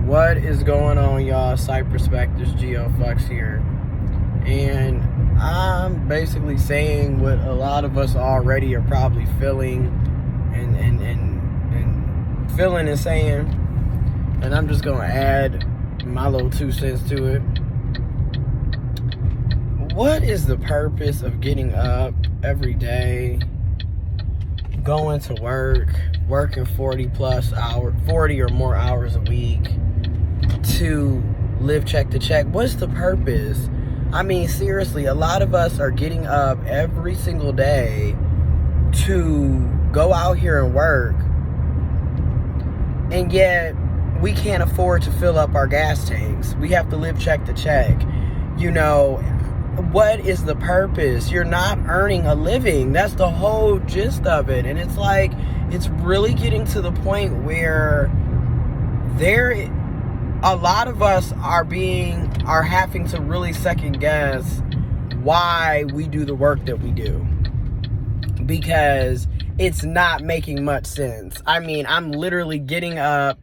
What is going on, y'all? Site Perspectives, GeoFlux here. And I'm basically saying what a lot of us already are probably feeling and feeling and saying. And I'm just going to add my little 2 cents to it. What is the purpose of getting up every day, going to work, working 40 or more hours a week to live check to check? What's the purpose? I mean, seriously, a lot of us are getting up every single day to go out here and work, and yet we can't afford to fill up our gas tanks. We have to live check to check. You know, what is the purpose? You're not earning a living. That's the whole gist of it. And it's like, it's really getting to the point where a lot of us are having to really second guess why we do the work that we do, because it's not making much sense. I mean, I'm literally getting up.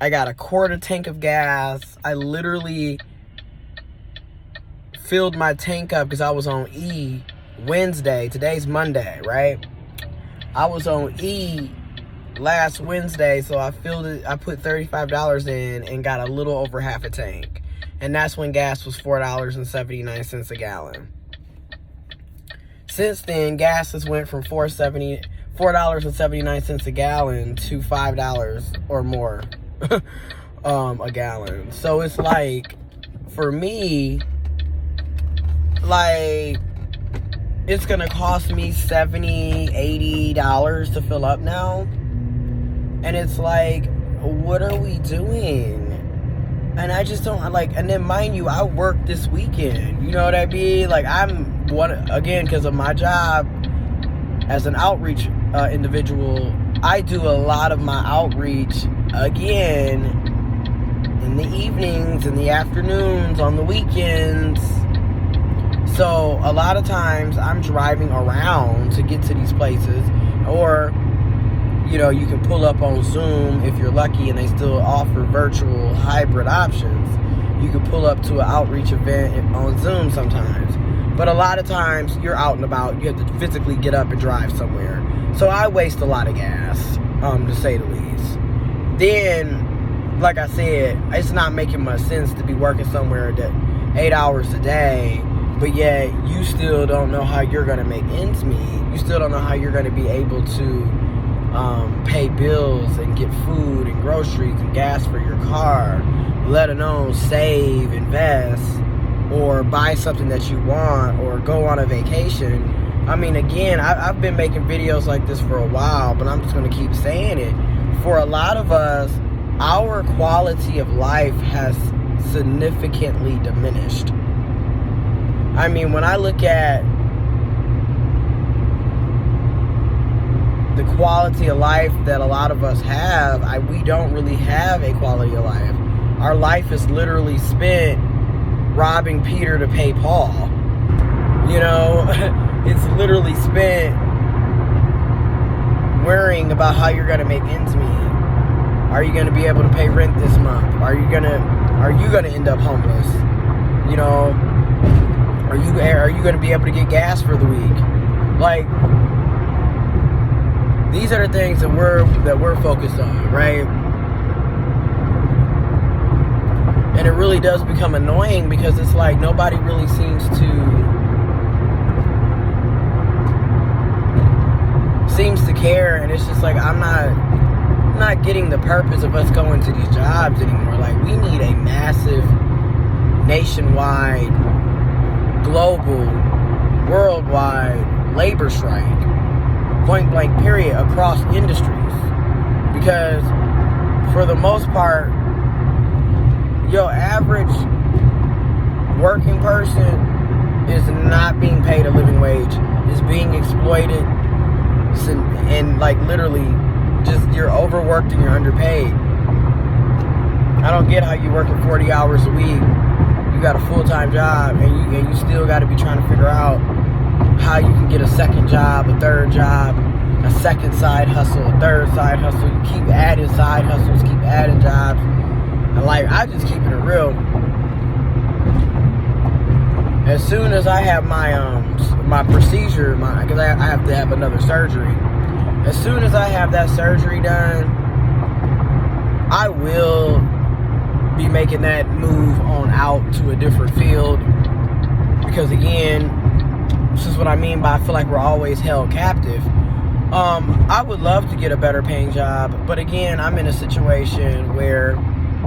I got a quarter tank of gas. I literally filled my tank up because I was on E Wednesday. Today's Monday, right? I was on E last Wednesday, so I filled it. I put $35 in and got a little over half a tank, and that's when gas was $4.79 a gallon. Since then, gas has went from $4.79 a gallon to $5 or more a gallon. So it's like, for me, like, it's gonna cost me $70, $80 to fill up now. And it's like, what are we doing? And I just don't like, and then mind you, I work this weekend. You know what I mean? Like, again, because of my job as an outreach individual, I do a lot of my outreach, again, in the evenings, in the afternoons, on the weekends. So a lot of times I'm driving around to get to these places, or, you know, you can pull up on Zoom if you're lucky and they still offer virtual hybrid options. You can pull up to an outreach event on Zoom sometimes. But a lot of times you're out and about. You have to physically get up and drive somewhere. So I waste a lot of gas, to say the least. Then, like I said, it's not making much sense to be working somewhere that 8 hours a day, but yet you still don't know how you're going to make ends meet. You still don't know how you're going to be able to pay bills and get food and groceries and gas for your car, let alone save, invest, or buy something that you want, or go on a vacation. I mean, again, I've been making videos like this for a while, but I'm just going to keep saying it. For a lot of us, our quality of life has significantly diminished. I mean, when I look at the quality of life that a lot of us have, we don't really have a quality of life. Our life is literally spent robbing Peter to pay Paul. You know, it's literally spent worrying about how you're going to make ends meet. Are you going to be able to pay rent this month? Are you going to end up homeless? You know, are you going to be able to get gas for the week? Like, these are the things that we're focused on, right? And it really does become annoying, because it's like nobody really seems to care, and it's just like, I'm not getting the purpose of us going to these jobs anymore. Like, we need a massive, nationwide, global, worldwide labor strike, point blank period, across industries. Because for the most part, your average working person is not being paid a living wage, is being exploited, and like, literally, just, you're overworked and you're underpaid. I don't get how you working 40 hours a week, you got a full-time job, and you still got to be trying to figure out how you can get a second job, a third job, a second side hustle, a third side hustle. You keep adding side hustles, keep adding jobs. And like, I just keep it real. As soon as I have my procedure, because I have to have another surgery. As soon as I have that surgery done, I will be making that move on out to a different field. Because again, this is what I mean by I feel like we're always held captive. I would love to get a better paying job, but again, I'm in a situation where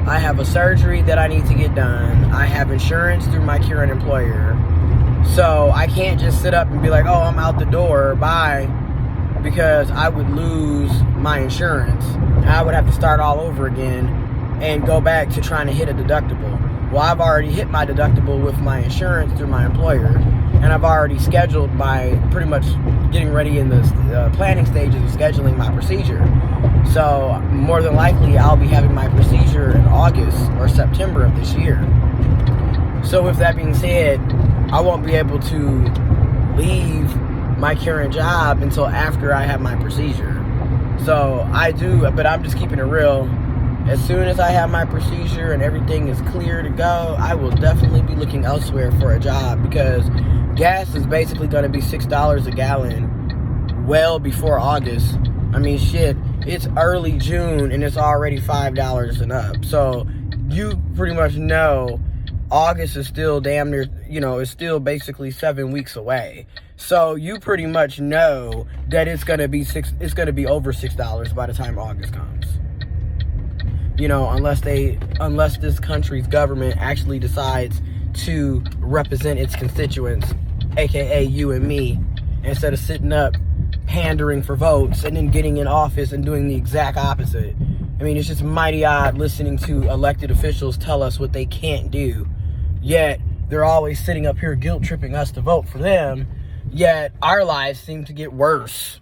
I have a surgery that I need to get done. I have insurance through my current employer. So I can't just sit up and be like, oh, I'm out the door, bye, because I would lose my insurance. I would have to start all over again and go back to trying to hit a deductible. Well, I've already hit my deductible with my insurance through my employer, and I've already scheduled my, pretty much getting ready in the planning stages of scheduling my procedure. So more than likely, I'll be having my procedure in August or September of this year. So with that being said, I won't be able to leave my current job until after I have my procedure. So I do, but I'm just keeping it real. As soon as I have my procedure and everything is clear to go, I will definitely be looking elsewhere for a job, because gas is basically going to be $6 a gallon well before August. I mean, shit, it's early June and it's already $5 and up. So you pretty much know August is still damn near, it's still basically 7 weeks away. So you pretty much know that it's going to be over $6 by the time August comes. Unless this country's government actually decides to represent its constituents, aka you and me, instead of sitting up pandering for votes and then getting in office and doing the exact opposite. I mean, it's just mighty odd listening to elected officials tell us what they can't do, yet they're always sitting up here guilt tripping us to vote for them, yet our lives seem to get worse.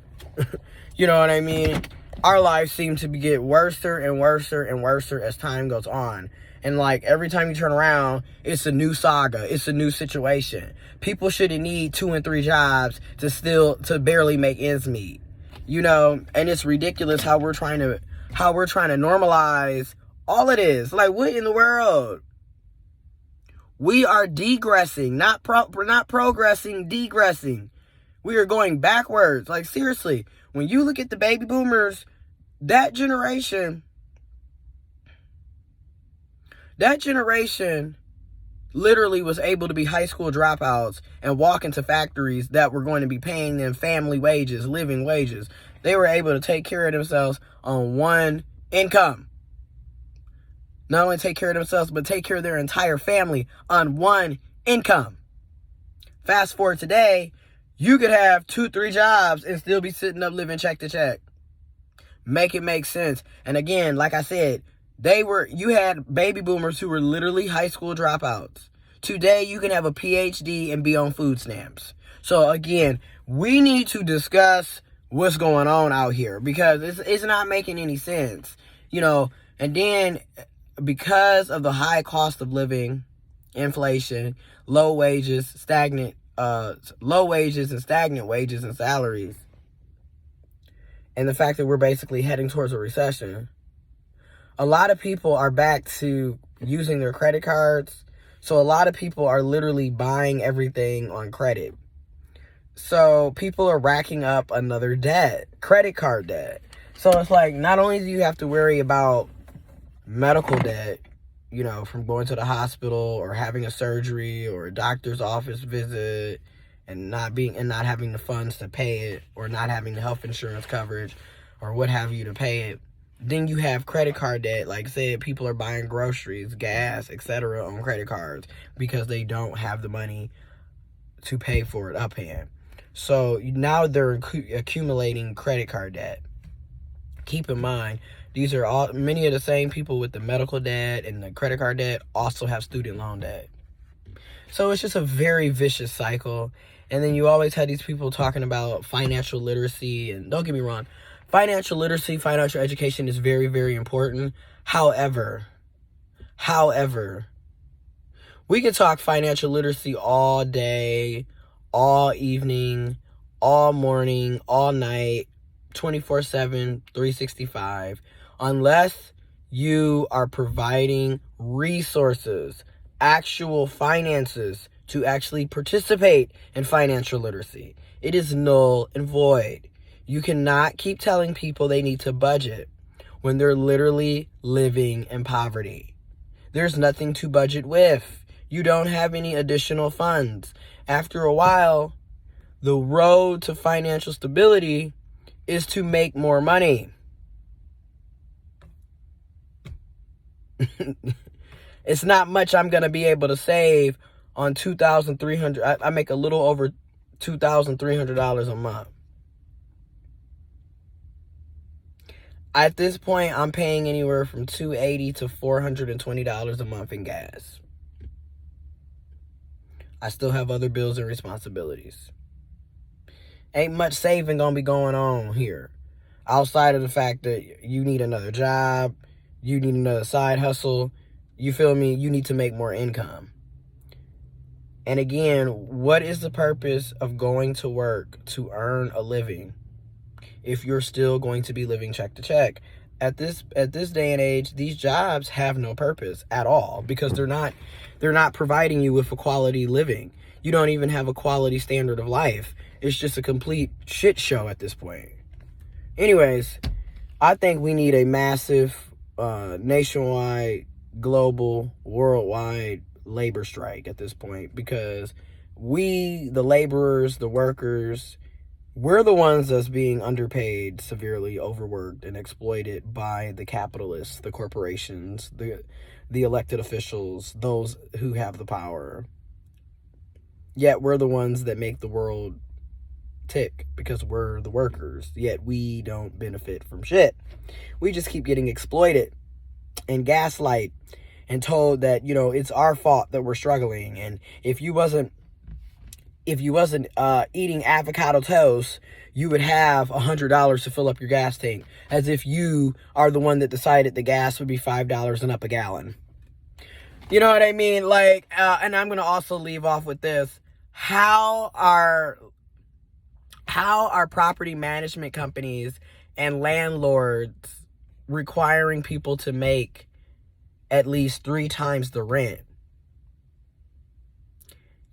You know what I mean? Our lives seem to get worser and worser and worser as time goes on. And like every time you turn around, it's a new saga. It's a new situation. People shouldn't need 2 and 3 jobs to barely make ends meet. And it's ridiculous how we're trying to normalize all it is. Like, what in the world? We are degressing, not progressing, degressing. We are going backwards. Like, seriously, when you look at the baby boomers, that generation literally was able to be high school dropouts and walk into factories that were going to be paying them family wages, living wages. They were able to take care of themselves on one income. Not only take care of themselves, but take care of their entire family on one income. Fast forward today, you could have 2-3 jobs and still be sitting up living check to check. Make it make sense. And again, like I said, you had baby boomers who were literally high school dropouts. Today, you can have a PhD and be on food stamps. So again, we need to discuss what's going on out here, because it's not making any sense. And then because of the high cost of living, inflation, low wages and stagnant wages and salaries, and the fact that we're basically heading towards a recession, a lot of people are back to using their credit cards. So a lot of people are literally buying everything on credit. So people are racking up another debt, credit card debt. So it's like, not only do you have to worry about medical debt, from going to the hospital or having a surgery or a doctor's office visit, and not having the funds to pay it, or not having the health insurance coverage or what have you to pay it. Then you have credit card debt. Like I said, people are buying groceries, gas, etc. on credit cards because they don't have the money to pay for it uphand. So now they're accumulating credit card debt. Keep in mind, these are many of the same people with the medical debt and the credit card debt also have student loan debt. So it's just a very vicious cycle. And then you always had these people talking about financial literacy. And don't get me wrong, financial literacy, financial education is very, very important. However, we can talk financial literacy all day, all evening, all morning, all night, 24/7, 365, unless You are providing resources, actual finances to actually participate in financial literacy. It is null and void. You cannot keep telling people they need to budget when they're literally living in poverty. There's nothing to budget with. You don't have any additional funds. After a while, the road to financial stability is to make more money. It's not much I'm going to be able to save on $2,300. I make a little over $2,300 a month. At this point, I'm paying anywhere from $280 to $420 a month in gas. I still have other bills and responsibilities. Ain't much saving gonna be going on here. Outside of the fact that you need another job, you need another side hustle, you feel me? You need to make more income. And again, what is the purpose of going to work to earn a living if you're still going to be living check to check? At this day and age, these jobs have no purpose at all because they're not providing you with a quality living. You don't even have a quality standard of life. It's just a complete shit show at this point. Anyways, I think we need a massive nationwide, global, worldwide labor strike at this point because we, the laborers, the workers, we're the ones that's being underpaid, severely overworked, and exploited by the capitalists, the corporations, the elected officials, those who have the power. Yet we're the ones that make the world tick because we're the workers. Yet we don't benefit from shit. We just keep getting exploited and gaslight and told that, it's our fault that we're struggling. And if you wasn't eating avocado toast, you would have $100 to fill up your gas tank, as if you are the one that decided the gas would be $5 and up a gallon. You know what I mean? And I'm going to also leave off with this. How are property management companies and landlords requiring people to make at least 3 times the rent?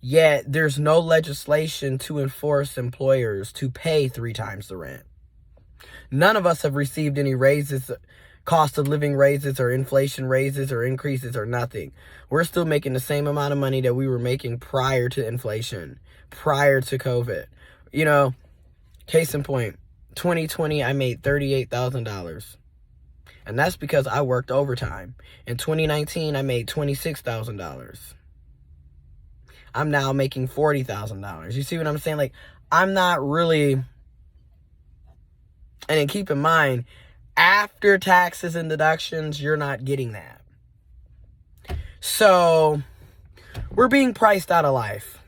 Yet there's no legislation to enforce employers to pay 3 times the rent. None of us have received any raises, cost of living raises or inflation raises or increases or nothing. We're still making the same amount of money that we were making prior to inflation, prior to COVID. Case in point, 2020, I made $38,000. And that's because I worked overtime. In 2019, I made $26,000. I'm now making $40,000. You see what I'm saying? I'm not really... And then keep in mind, after taxes and deductions, you're not getting that. So, we're being priced out of life.